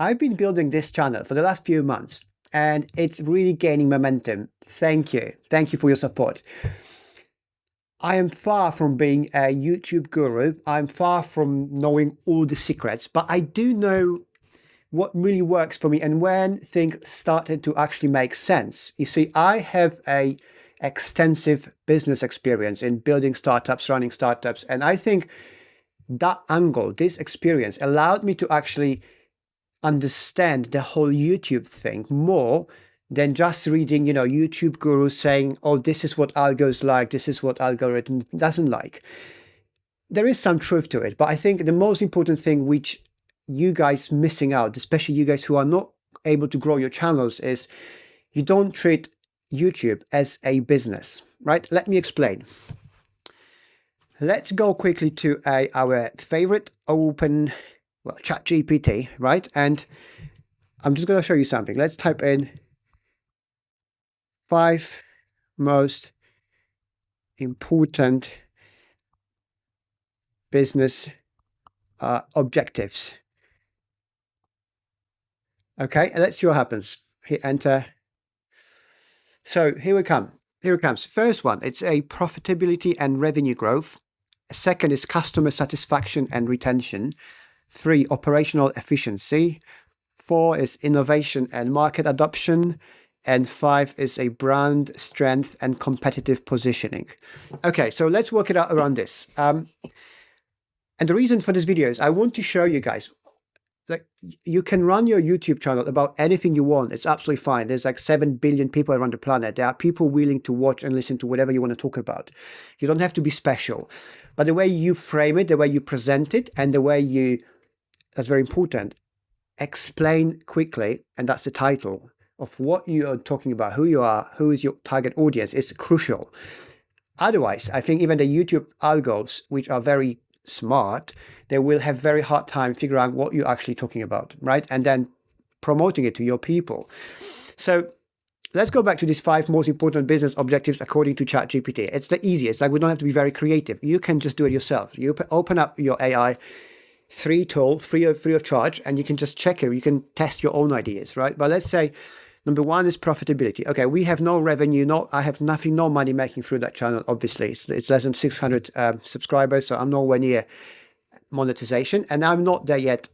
I've been building this channel for the last few months and it's really gaining momentum. Thank you. Thank you for your support. I am far from being a YouTube guru. I'm far from knowing all the secrets, but I do know what really works for me and when things started to actually make sense. You see, I have a extensive business experience in building startups, running startups, and I think that angle, this experience allowed me to actually understand the whole YouTube thing more than just reading, YouTube gurus saying, oh, this is what algos like, this is what algorithm doesn't like. There is some truth to it, but I think the most important thing which you guys missing out, especially you guys who are not able to grow your channels, is you don't treat YouTube as a business, right? Let me explain. Let's go quickly to our favorite open, ChatGPT, right? And I'm just going to show you something. Let's type in 5 most important business objectives. Okay, and let's see what happens. Hit enter. So here we come. Here it comes. First one, it's a profitability and revenue growth. Second is customer satisfaction and retention. 3, operational efficiency. 4 is innovation and market adoption. And 5 is a brand strength and competitive positioning. Okay, so let's work it out around this. And the reason for this video is I want to show you guys, like, you can run your YouTube channel about anything you want. It's absolutely fine. There's like 7 billion people around the planet. There are people willing to watch and listen to whatever you want to talk about. You don't have to be special. But the way you frame it, the way you present it, and the way you, that's very important, explain quickly, and that's the title of what you are talking about, who you are, who is your target audience, is crucial. Otherwise, I think even the YouTube algos, which are very smart, they will have very hard time figuring out what you're actually talking about, right? And then promoting it to your people. So let's go back to these 5 most important business objectives according to ChatGPT. It's the easiest. Like, we don't have to be very creative. You can just do it yourself. You open up your AI free tool, free of charge, and you can just check it. You can test your own ideas, right? But let's say number 1 is profitability. Okay, we have no revenue, I have nothing, no money making through that channel. Obviously, it's less than 600 subscribers, so I'm nowhere near monetization, and I'm not there yet,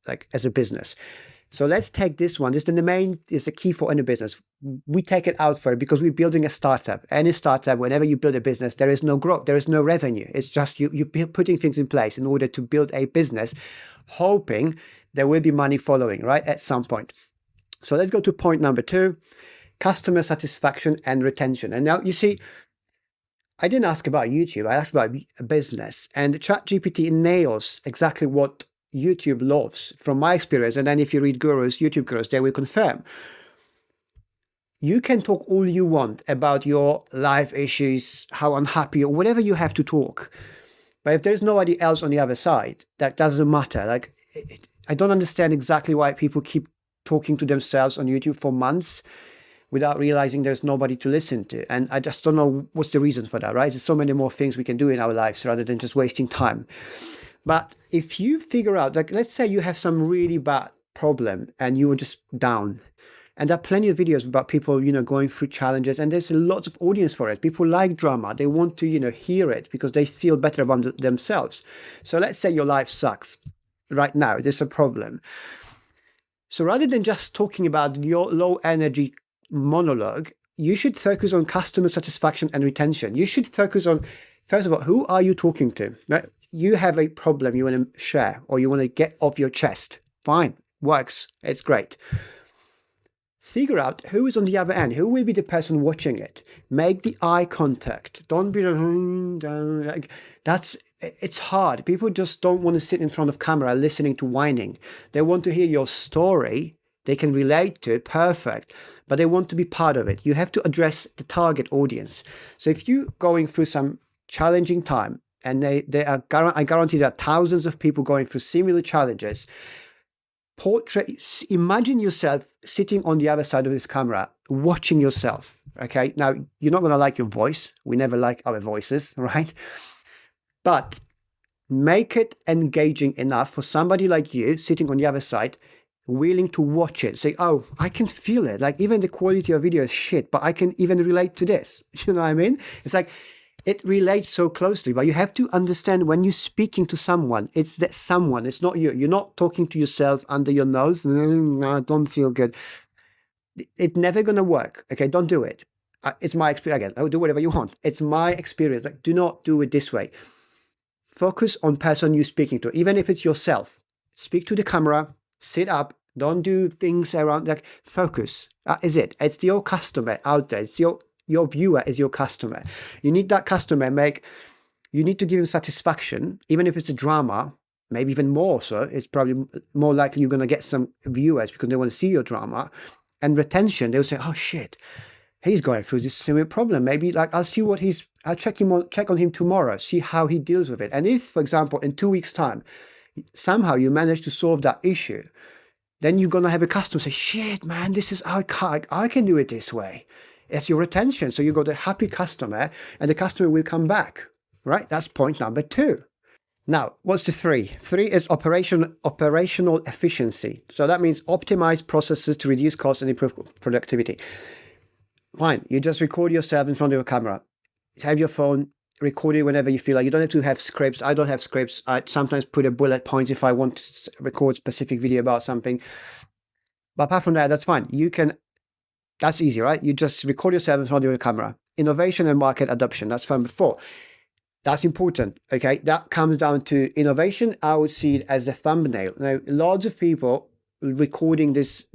like, as a business. So let's take this one. This is the key for any business. We take it out for it because we're building a startup. Any startup, whenever you build a business, there is no growth, there is no revenue. It's just you're putting things in place in order to build a business, hoping there will be money following, right, at some point. So let's go to point number 2, customer satisfaction and retention. And now you see, I didn't ask about YouTube, I asked about a business, and ChatGPT nails exactly what YouTube loves from my experience. And then if you read gurus, YouTube gurus, they will confirm. You can talk all you want about your life issues, how unhappy, or whatever you have to talk. But if there's nobody else on the other side, that doesn't matter. Like, I don't understand exactly why people keep talking to themselves on YouTube for months without realizing there's nobody to listen to. And I just don't know what's the reason for that, right? There's so many more things we can do in our lives rather than just wasting time. But if you figure out, like, let's say you have some really bad problem and you are just down, and there are plenty of videos about people, going through challenges, and there's lots of audience for it. People like drama. They want to, hear it because they feel better about themselves. So let's say your life sucks right now. There's a problem. So rather than just talking about your low energy monologue, you should focus on customer satisfaction and retention. You should focus on, first of all, who are you talking to? Right? You have a problem you want to share or you want to get off your chest. Fine, works. It's great. Figure out who is on the other end. Who will be the person watching it? Make the eye contact. Don't be like, it's hard. People just don't want to sit in front of camera listening to whining. They want to hear your story. They can relate to it, perfect, but they want to be part of it. You have to address the target audience. So if you're going through some challenging time, and I guarantee there are thousands of people going through similar challenges, imagine yourself sitting on the other side of this camera, watching yourself, okay? Now, you're not going to like your voice. We never like our voices, right? But make it engaging enough for somebody like you sitting on the other side willing to watch it, say, oh, I can feel it. Like even the quality of video is shit, but I can even relate to this. You know what I mean? It's like it relates so closely, but you have to understand when you're speaking to someone, it's that someone, it's not you. You're not talking to yourself under your nose. No, I don't feel good. It's never going to work. Okay, don't do it. It's my experience. Again, I'll do whatever you want. It's my experience. Like, do not do it this way. Focus on person you're speaking to, even if it's yourself. Speak to the camera, sit up, don't do things around, like focus. That is it. It's your customer out there. It's your viewer is your customer. You need that customer you need to give him satisfaction, even if it's a drama, maybe even more so. It's probably more likely you're going to get some viewers because they want to see your drama. And retention, they'll say, oh shit, he's going through this similar problem. Maybe like I'll check on him tomorrow, see how he deals with it. And if, for example, in 2 weeks' time, somehow you manage to solve that issue, then you're gonna have a customer say, shit, man, this is I can do it this way. It's your retention. So you got a happy customer and the customer will come back. Right? That's point number 2. Now, what's the 3? 3 is operational efficiency. So that means optimize processes to reduce costs and improve productivity. Fine. You just record yourself in front of your camera. Have your phone, record it whenever you feel like. You don't have to have scripts. I don't have scripts. I sometimes put a bullet point if I want to record specific video about something. But apart from that, that's fine. That's easy, right? You just record yourself in front of your camera. Innovation and market adoption. That's fine before. That's important, okay? That comes down to innovation. I would see it as a thumbnail. Now, lots of people recording this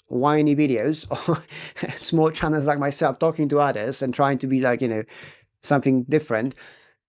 whiny videos or small channels like myself talking to others and trying to be like, something different.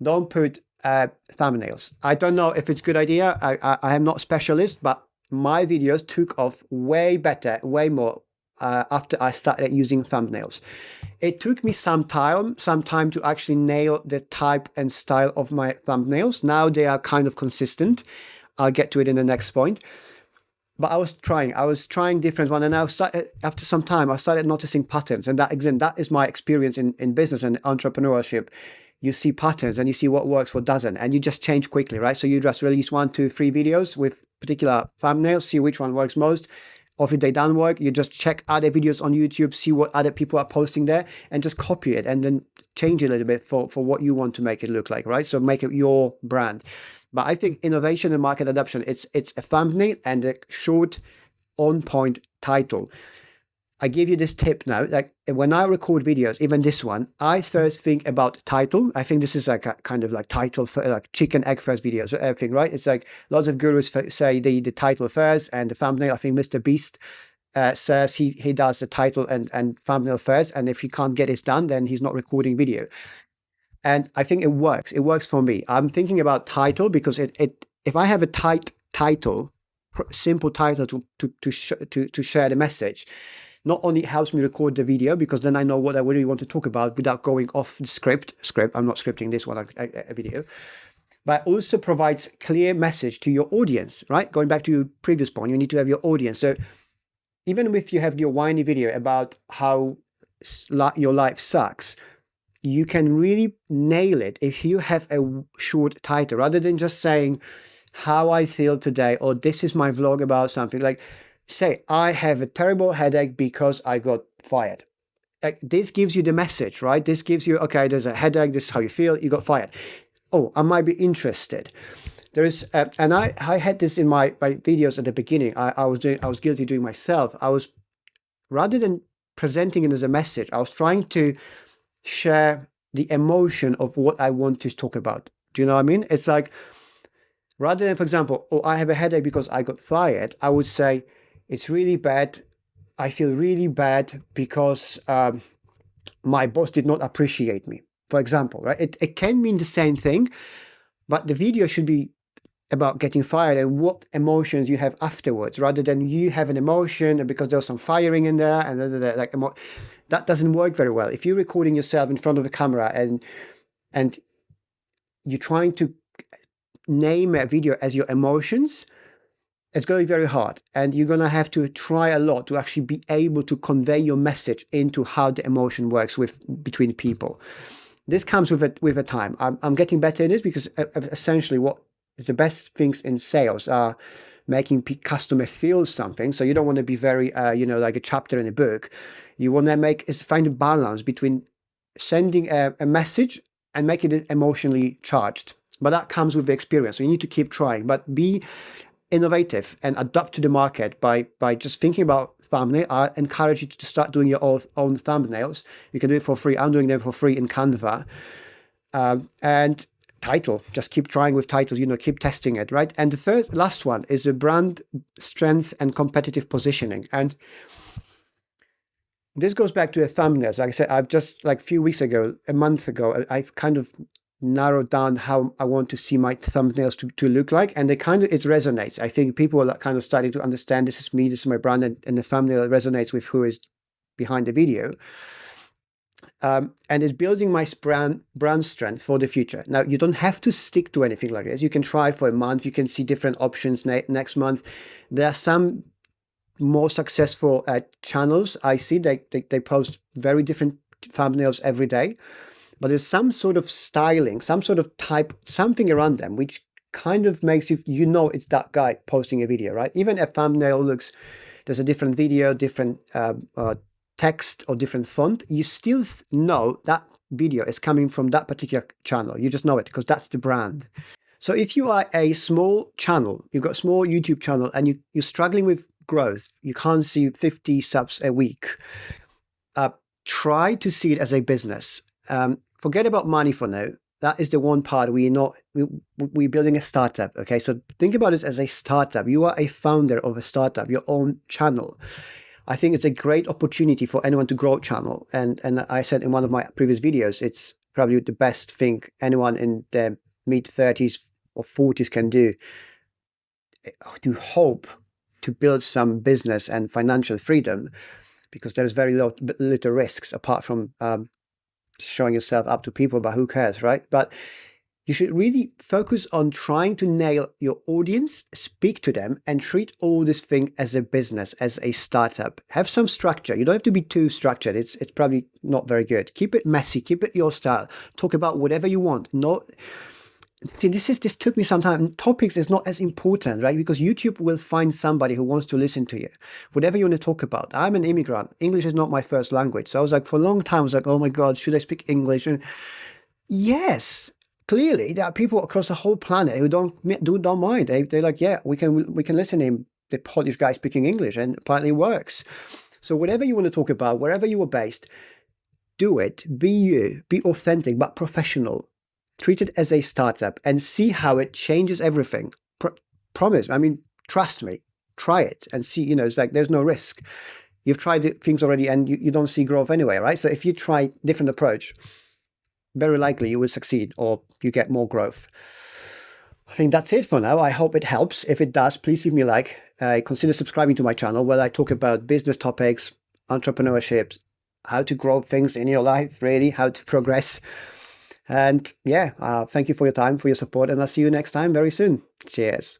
Don't put thumbnails. I don't know if it's a good idea. I am not a specialist, but my videos took off way better, way more after I started using thumbnails. It took me some time to actually nail the type and style of my thumbnails. Now they are kind of consistent. I'll get to it in the next point. But I was trying different ones, and after some time, I started noticing patterns. And that is my experience in business and entrepreneurship. You see patterns and you see what works, what doesn't, and you just change quickly, right? So you just release 1, 2, 3 videos with particular thumbnails, see which one works most. Or if they don't work, you just check other videos on YouTube, see what other people are posting there, and just copy it and then change it a little bit for what you want to make it look like, right? So make it your brand. But I think innovation and market adoption, it's a thumbnail and a short, on-point title. I give you this tip now. Like when I record videos, even this one, I first think about title. I think this is like a kind of like title for like chicken egg first videos or everything, right? It's like lots of gurus say the title first and the thumbnail. I think Mr. Beast says he does the title and thumbnail first, and if he can't get it done, then he's not recording video. And I think it works. It works for me. I'm thinking about title because if I have a tight title, simple title to share the message, not only helps me record the video because then I know what I really want to talk about without going off the script. I'm not scripting this one, a video. But also provides clear message to your audience, right? Going back to your previous point, you need to have your audience. So even if you have your whiny video about how your life sucks, you can really nail it if you have a short title rather than just saying how I feel today or this is my vlog about something. Like, say, I have a terrible headache because I got fired. Like, this gives you the message, right? This gives you, okay, there's a headache, this is how you feel, you got fired. Oh, I might be interested. There is, and I had this in my videos at the beginning. I was guilty doing myself. Rather than presenting it as a message, I was trying to share the emotion of what I want to talk about. Do you know what I mean? It's like, rather than, for example, oh, I have a headache because I got fired, I would say, it's really bad. I feel really bad because my boss did not appreciate me, for example, right? It can mean the same thing, but the video should be about getting fired and what emotions you have afterwards, rather than you have an emotion and because there was some firing in there and that doesn't work very well. If you're recording yourself in front of the camera and you're trying to name a video as your emotions, it's going to be very hard, and you're going to have to try a lot to actually be able to convey your message into how the emotion works between people. This comes with a time. I'm getting better in this because essentially what the best things in sales are making customer feel something. So you don't want to be very, like a chapter in a book. You want to find a balance between sending a message and making it emotionally charged. But that comes with the experience. So you need to keep trying, but be innovative and adapt to the market by just thinking about thumbnail. I encourage you to start doing your own thumbnails. You can do it for free. I'm doing them for free in Canva. And title, just keep trying with titles, keep testing it, right? And the last one is a brand strength and competitive positioning. And this goes back to the thumbnails. Like I said, I've just a few weeks ago, a month ago, I've kind of narrowed down how I want to see my thumbnails to look like, and it resonates. I think people are kind of starting to understand this is me, this is my brand, and the thumbnail resonates with who is behind the video. And it's building my brand strength for the future. Now, you don't have to stick to anything like this. You can try for a month. You can see different options next month. There are some more successful channels. I see they post very different thumbnails every day, but there's some sort of styling, some sort of type, something around them, which kind of makes you it's that guy posting a video, right? Even a thumbnail there's a different video, different text or different font, you still know that video is coming from that particular channel. You just know it because that's the brand. So if you are a small channel, you've got a small YouTube channel and you're struggling with growth, you can't see 50 subs a week, try to see it as a business. Forget about money for now. That is the one part we're building a startup. Okay, so think about it as a startup. You are a founder of a startup, your own channel. I think it's a great opportunity for anyone to grow a channel. And I said in one of my previous videos, it's probably the best thing anyone in their mid-30s or 40s can do to hope to build some business and financial freedom, because there's very little risks apart from showing yourself up to people, but who cares, right? But you should really focus on trying to nail your audience, speak to them, and treat all this thing as a business, as a startup. Have some structure. You don't have to be too structured. It's probably not very good. Keep it messy. Keep it your style. Talk about whatever you want. See, this took me some time. Topics is not as important, right? Because YouTube will find somebody who wants to listen to you. Whatever you want to talk about. I'm an immigrant. English is not my first language. So I was like, for a long time, I was like, oh my God, should I speak English? And yes. Clearly, there are people across the whole planet who don't mind. They're like, yeah, we can listen to him, the Polish guy speaking English, and apparently it works. So whatever you want to talk about, wherever you are based, do it. Be you. Be authentic, but professional. Treat it as a startup and see how it changes everything. Promise. I mean, trust me. Try it and see. It's like there's no risk. You've tried things already, and you don't see growth anyway, right? So if you try different approach, very likely you will succeed or you get more growth. I think that's it for now. I hope it helps. If it does, please leave me a like. Consider subscribing to my channel where I talk about business topics, entrepreneurship, how to grow things in your life, really, how to progress. And yeah, thank you for your time, for your support, and I'll see you next time very soon. Cheers.